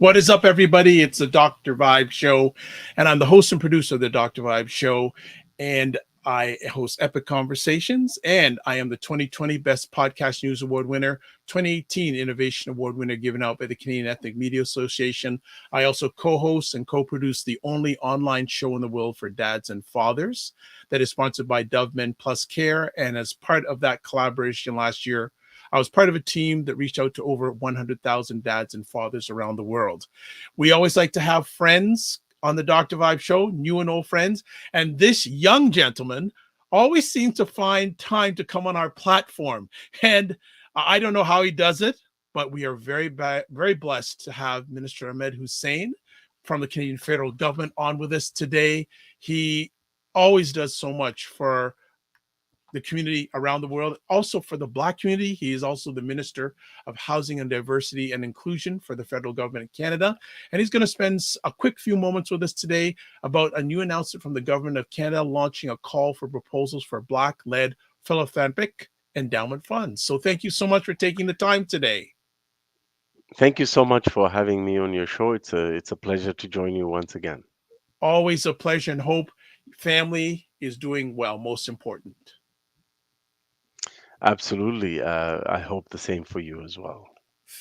What is up, everybody? It's the Dr. Vibe Show, and I'm the host and producer of the Dr. Vibe Show. And I host Epic Conversations, and I am the 2020 Best Podcast News Award winner, 2018 Innovation Award winner given out by the Canadian Ethnic Media Association. I also co-host and co-produce the only online show in the world for dads and fathers that is sponsored by Dove Men Plus Care. And as part of that collaboration last year, I was part of a team that reached out to over 100,000 dads and fathers around the world. We always like to have friends on the Dr. Vibe Show, new and old friends. And this young gentleman always seems to find time to come on our platform. And I don't know how he does it, but we are very blessed to have Minister Ahmed Hussen from the Canadian federal government on with us today. He always does so much for the community around the world, also for the Black community. He is also the Minister of Housing and Diversity and Inclusion for the federal government of Canada. And he's going to spend a quick few moments with us today about a new announcement from the government of Canada launching a call for proposals for Black-led philanthropic endowment funds. So thank you so much for taking the time today. Thank you so much for having me on your show. It's a pleasure to join you once again. Always a pleasure, and hope family is doing well, most important. Absolutely. I hope the same for you as well.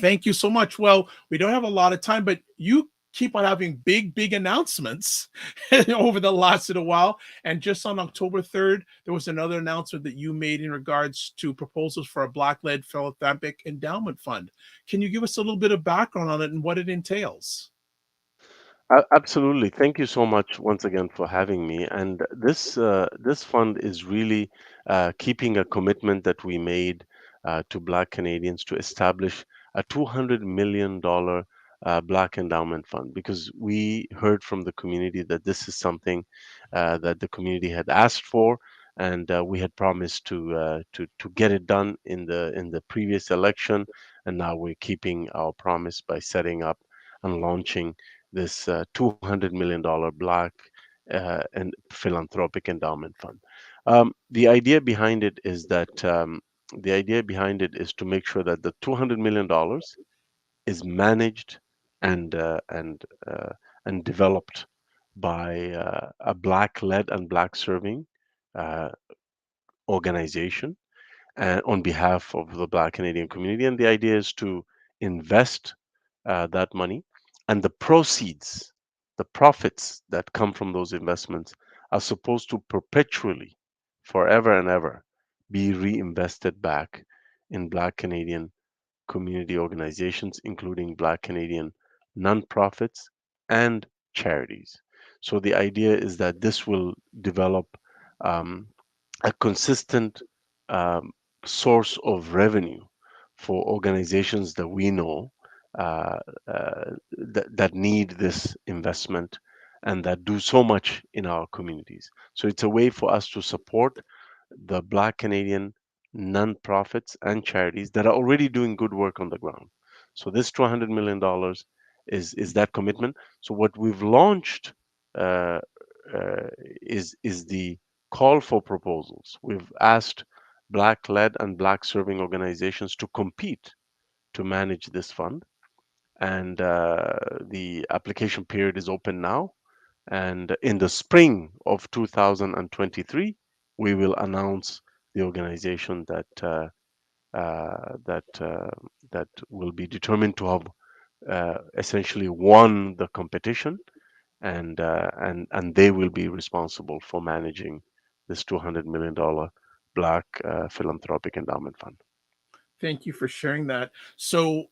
Thank you so much. Well, we don't have a lot of time, but you keep on having big announcements over the last little while. And just on October 3rd, there was another announcement that you made in regards to proposals for a Black-led philanthropic endowment fund. Can you give us a little bit of background on it and what it entails? Absolutely. Thank you so much once again for having me. And this fund is really keeping a commitment that we made to Black Canadians to establish a $200 million Black Endowment Fund, because we heard from the community that this is something that the community had asked for, and we had promised to get it done in the previous election, and now we're keeping our promise by setting up and launching this $200 million Black and Philanthropic Endowment Fund. The idea behind it is that the idea behind it is to make sure that the $200 million is managed and uh, and uh, and developed by a Black-led and Black-serving uh, organization on behalf of the Black Canadian community. And the idea is to invest that money, and the proceeds, the profits that come from those investments are supposed to perpetually, forever and ever, be reinvested back in Black Canadian community organizations, including Black Canadian nonprofits and charities. So the idea is that this will develop um, a consistent um, source of revenue for organizations that we know uh, that need this investment and that do so much in our communities. So it's a way for us to support the Black Canadian nonprofits and charities that are already doing good work on the ground. So this $200 million is that commitment. So what we've launched uh, uh, is the call for proposals. We've asked Black-led and Black-serving organizations to compete to manage this fund, and the application period is open now. And in the spring of 2023, we will announce the organization that that will be determined to have essentially won the competition, and they will be responsible for managing this $200 million Black Philanthropic Endowment Fund. Thank you for sharing that. So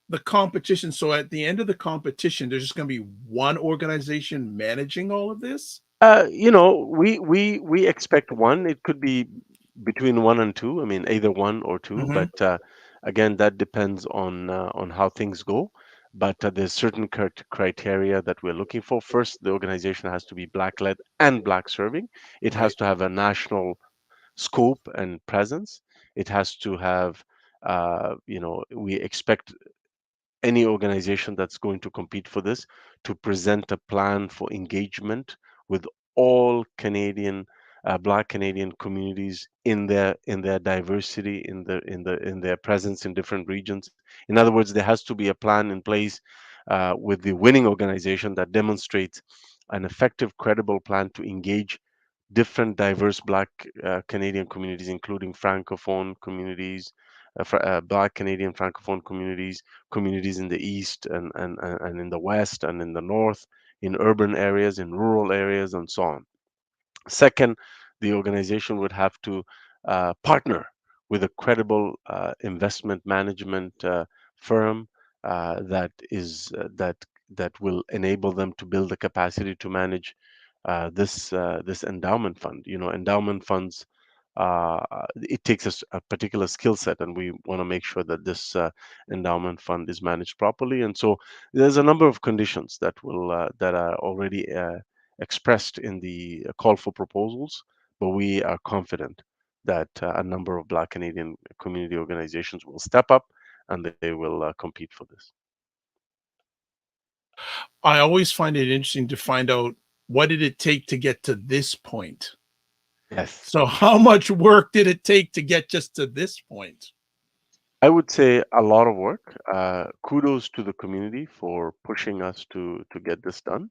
the competition, so at the end of the competition, there's just going to be one organization managing all of this? We expect one. It could be between one and two. I mean, either one or two. Mm-hmm. But again, that depends on how things go. But there's certain criteria that we're looking for. First, the organization has to be Black-led and Black-serving. It has Right. to have a national scope and presence. It has to have, we expect any organization that's going to compete for this to present a plan for engagement with all Canadian Black Canadian communities in their diversity, in their presence in different regions. In other words, there has to be a plan in place with the winning organization that demonstrates an effective, credible plan to engage different diverse Black Canadian communities, including Francophone communities, Black Canadian Francophone communities, communities in the East and in the West and in the North, in urban areas, in rural areas, and so on. Second, the organization would have to partner with a credible investment management firm that will enable them to build the capacity to manage this endowment fund. You know, endowment funds. It takes a particular skill set, and we want to make sure that this endowment fund is managed properly. And so, there's a number of conditions that are already expressed in the call for proposals, but we are confident that a number of Black Canadian community organizations will step up and they will compete for this. I always find it interesting to find out what did it take to get to this point. Yes. So how much work did it take to get just to this point? I would say a lot of work. Kudos to the community for pushing us to get this done.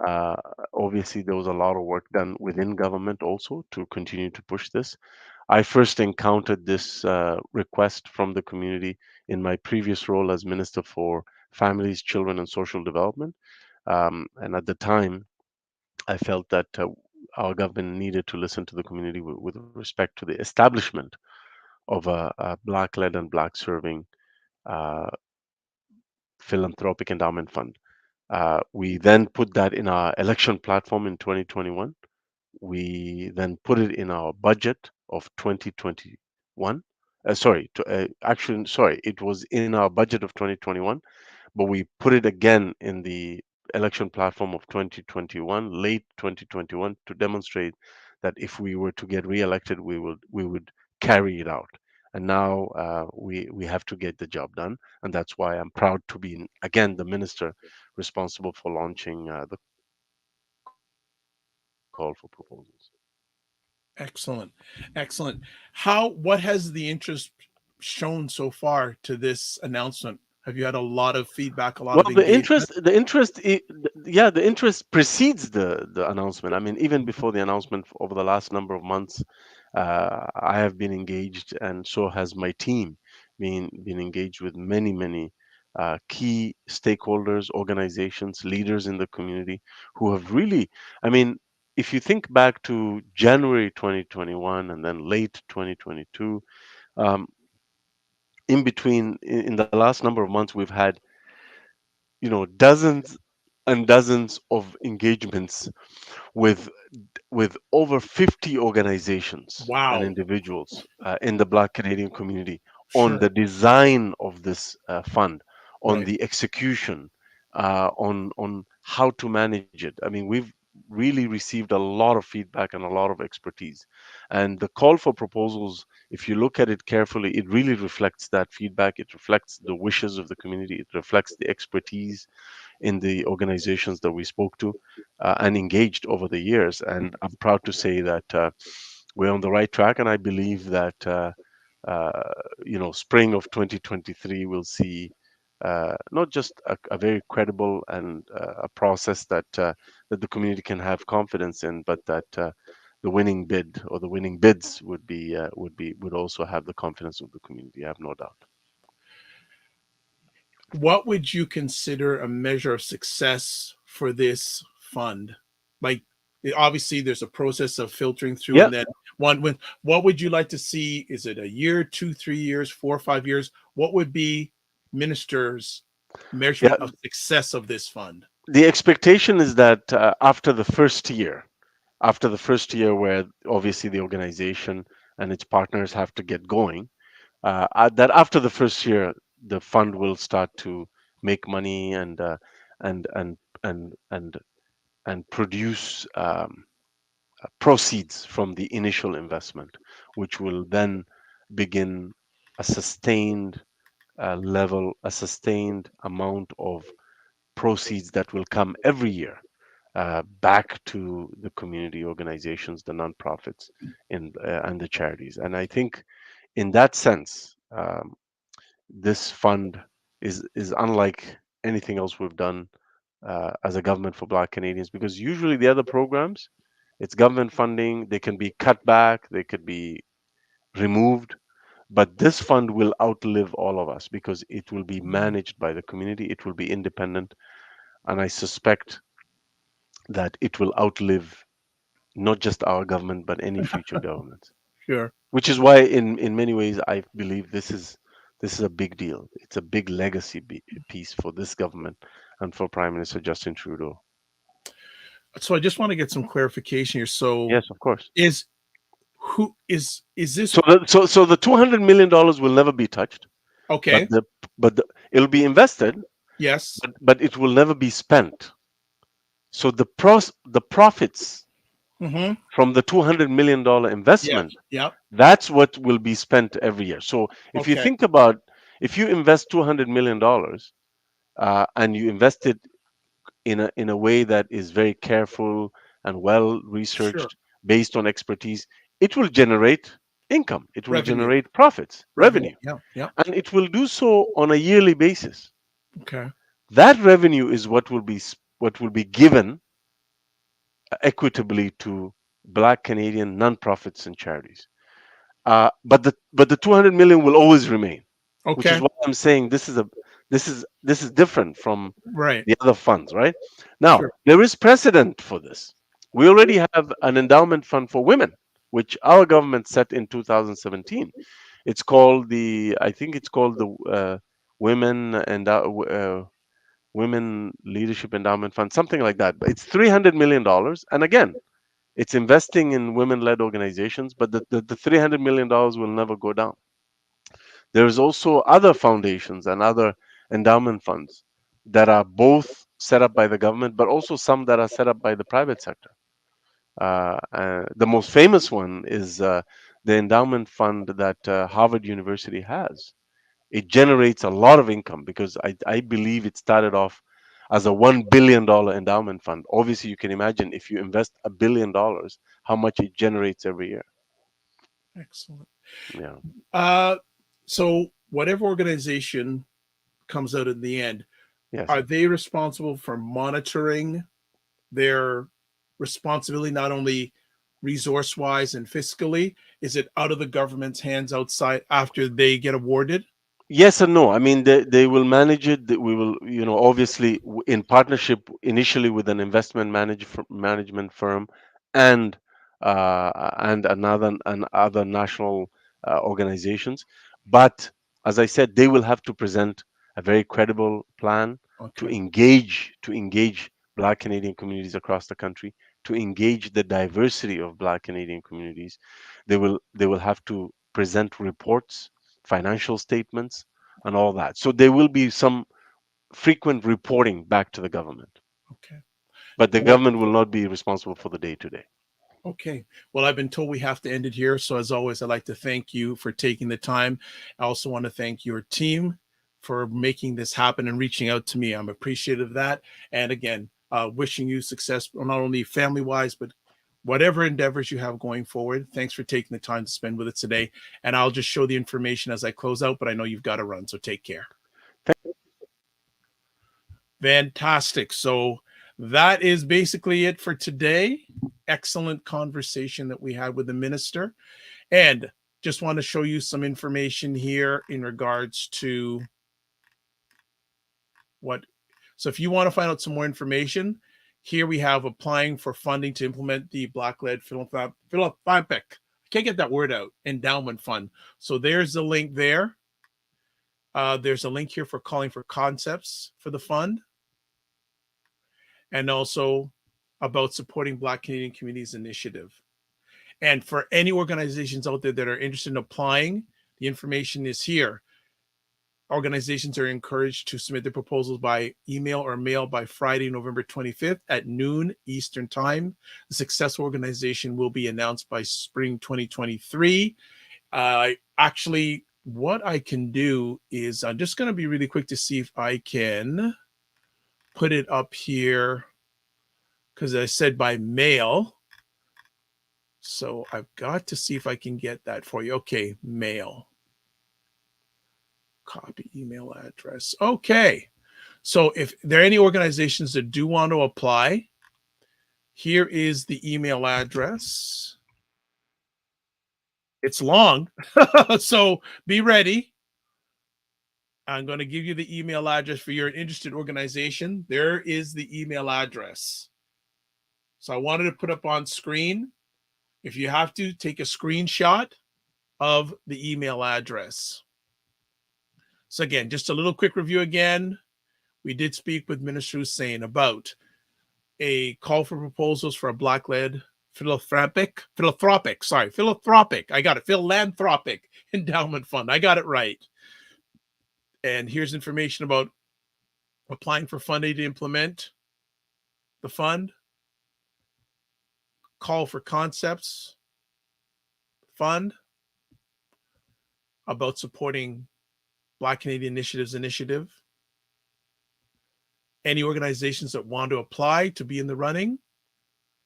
Uh, Obviously, there was a lot of work done within government also to continue to push this. I first encountered this request from the community in my previous role as Minister for Families, Children, and Social Development. And at the time, I felt that our government needed to listen to the community with respect to the establishment of a Black led and Black serving uh, philanthropic endowment fund. We then put that in our election platform in 2021. We then put it in our budget of 2021. Sorry, it was in our budget of 2021, but we put it again in the election platform of 2021, late 2021, to demonstrate that if we were to get re-elected, we would carry it out. And now we have to get the job done, and that's why I'm proud to be again the minister responsible for launching the call for proposals. Excellent. Excellent. What has the interest shown so far to this announcement? Have you had a lot of feedback, a lot Well, of engagement? yeah, the interest precedes the announcement. I mean, even before the announcement, over the last number of months, I have been engaged, and so has my team, been engaged with many key stakeholders, organizations, leaders in the community who have really, I mean, if you think back to January 2021 and then late 2022, um, in between, in the last number of months, we've had dozens and dozens of engagements with over 50 organizations and Wow. individuals in the Black Canadian community on Sure. the design of this fund, on Right. the execution, on how to manage it. I mean, we've really received a lot of feedback and a lot of expertise. And the call for proposals, if you look at it carefully, it really reflects that feedback. It reflects the wishes of the community. It reflects the expertise in the organizations that we spoke to and engaged over the years. And I'm proud to say that we're on the right track, and I believe that uh, spring of 2023 will see not just a very credible and a process that the community can have confidence in, but that the winning bid or the winning bids would also have the confidence of the community. I have no doubt. What would you consider a measure of success for this fund? Like, obviously, there's a process of filtering through, Yeah, and then what would you like to see? Is it a year, 2, 3 years, 4 or 5 years? What would be ministers' yeah. measurement of success of this fund? The expectation is that after the first year where obviously the organization and its partners have to get going, that after the first year, the fund will start to make money and and and and and produce proceeds from the initial investment, which will then begin a sustained a sustained amount of proceeds that will come every year back to the community organizations, the nonprofits, and the charities. And I think, in that sense, this fund is unlike. anything else we've done as a government for Black Canadians, because usually the other programs, it's government funding, they can be cut back, they could be removed, but this fund will outlive all of us because it will be managed by the community, it will be independent, and I suspect that it will outlive not just our government but any future government. Sure. Which is why, in many ways, I believe this is a big deal. It's a big legacy piece for this government and for Prime Minister Justin Trudeau. So I just want to get some clarification here. So Yes, of course. is who is this So the $200 million will never be touched, but okay? it'll be invested, Yes. but it will never be spent. So the profits Mm-hmm. from the $200 million Yes. investment, Yep. that's what will be spent every year. So if you Okay. think about, if you invest $200 million and you invest it in a way that is very careful and well Sure. researched, based on expertise, it will generate income, it will Revenue. generate profits, Revenue. revenue, Yeah. Yeah. and it will do so on a yearly basis. Okay. That revenue is what will be given equitably to Black Canadian nonprofits and charities. But the 200 million will always remain, which is Okay. why I'm saying this is different from Right. the other funds, right? Now, Sure. there is precedent for this. We already have an endowment fund for women, which our government set in 2017. I think it's called the Women and Women Leadership Endowment Fund, something like that. But it's $300 million, and again, it's investing in women-led organizations. But the $300 million will never go down. There's also other foundations and other endowment funds that are both set up by the government, but also some that are set up by the private sector. The most famous one is the endowment fund that Harvard University has. It generates a lot of income because I believe it started off as a $1 billion endowment fund. Obviously, you can imagine if you invest $1 billion, how much it generates every year. Excellent. Yeah. Uh, so whatever organization comes out in the end, Yes. are they responsible for monitoring their responsibility, not only resource wise and fiscally? Is it out of the government's hands outside after they get awarded? Yes and no. I mean, they will manage it. We will, obviously in partnership initially with an investment management firm and and other national organizations. But as I said, they will have to present a very credible plan to Okay. engage Black Canadian communities across the country, to engage the diversity of Black Canadian communities. They will have to present reports, financial statements, and all that. So there will be some frequent reporting back to the government, Okay. but the Well, government will not be responsible for the day to day. okay. Well, I've been told we have to end it here. So, as always, I'd like to thank you for taking the time. I also want to thank your team for making this happen and reaching out to me. I'm appreciative of that. And again, wishing you success, not only family wise, but whatever endeavors you have going forward. Thanks for taking the time to spend with us today. And I'll just show the information as I close out, but I know you've got to run. So, take care. Fantastic. So that is basically it for today. Excellent conversation that we had with the minister. And just want to show you some information here in regards to what. So if you want to find out some more information, here we have applying for funding to implement the Black-led philanthropic. I can't get that word out. Endowment fund. So there's the link there. There's a link here for calling for concepts for the fund, and also about supporting Black Canadian Communities Initiative. And for any organizations out there that are interested in applying, the information is here. Organizations are encouraged to submit their proposals by email or mail by Friday, November 25th at noon Eastern Time. The successful organization will be announced by spring 2023. Actually, what I can do is I'm just going to be really quick to see if I can put it up here, because I said by mail. So I've got to see if I can get that for you. Okay, mail. Copy email address. Okay. So if there are any organizations that do want to apply, here is the email address. It's long, so be ready. I'm going to give you the email address for your interested organization. There is the email address. So I wanted to put up on screen. If you have to, take a screenshot of the email address. So again, just a little quick review again. We did speak with Minister Hussen about a call for proposals for a Black-led philanthropic endowment fund. I got it right. And here's information about applying for funding to implement the fund, call for concepts fund, about supporting Black Canadian Initiatives initiative. Any organizations that want to apply to be in the running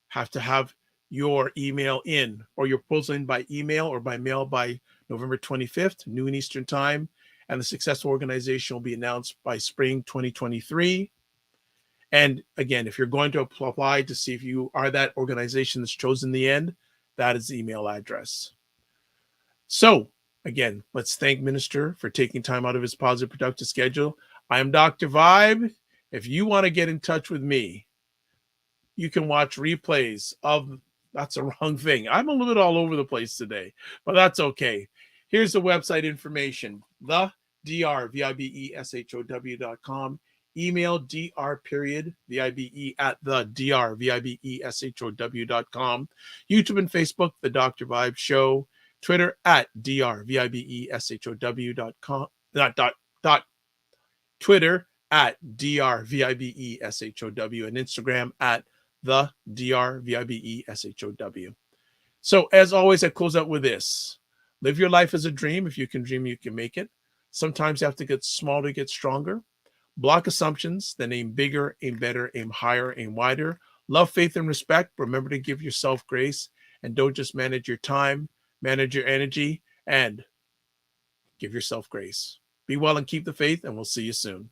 have to have your email in, or your proposal in by email or by mail by November 25th, noon Eastern time. And the successful organization will be announced by spring 2023. And again, if you're going to apply to see if you are that organization that's chosen in the end, that is the email address. So again, let's thank Minister for taking time out of his positive, productive schedule. I am Dr. Vibe. If you want to get in touch with me, you can watch replays of, that's a wrong thing. I'm a little bit all over the place today, but that's okay. Here's the website information, the drvibeshow.com. Email dr.vibe@the drvibeshow.com. YouTube and Facebook, The Dr. Vibe Show. Twitter @drvibeshow.com. Twitter @drvibeshow, and Instagram @the drvibeshow. So as always, I close out with this. Live your life as a dream. If you can dream, you can make it. Sometimes you have to get smaller to get stronger. Block assumptions, then aim bigger, aim better, aim higher, aim wider. Love, faith, and respect. Remember to give yourself grace, and don't just manage your time, manage your energy, and give yourself grace. Be well and keep the faith, and we'll see you soon.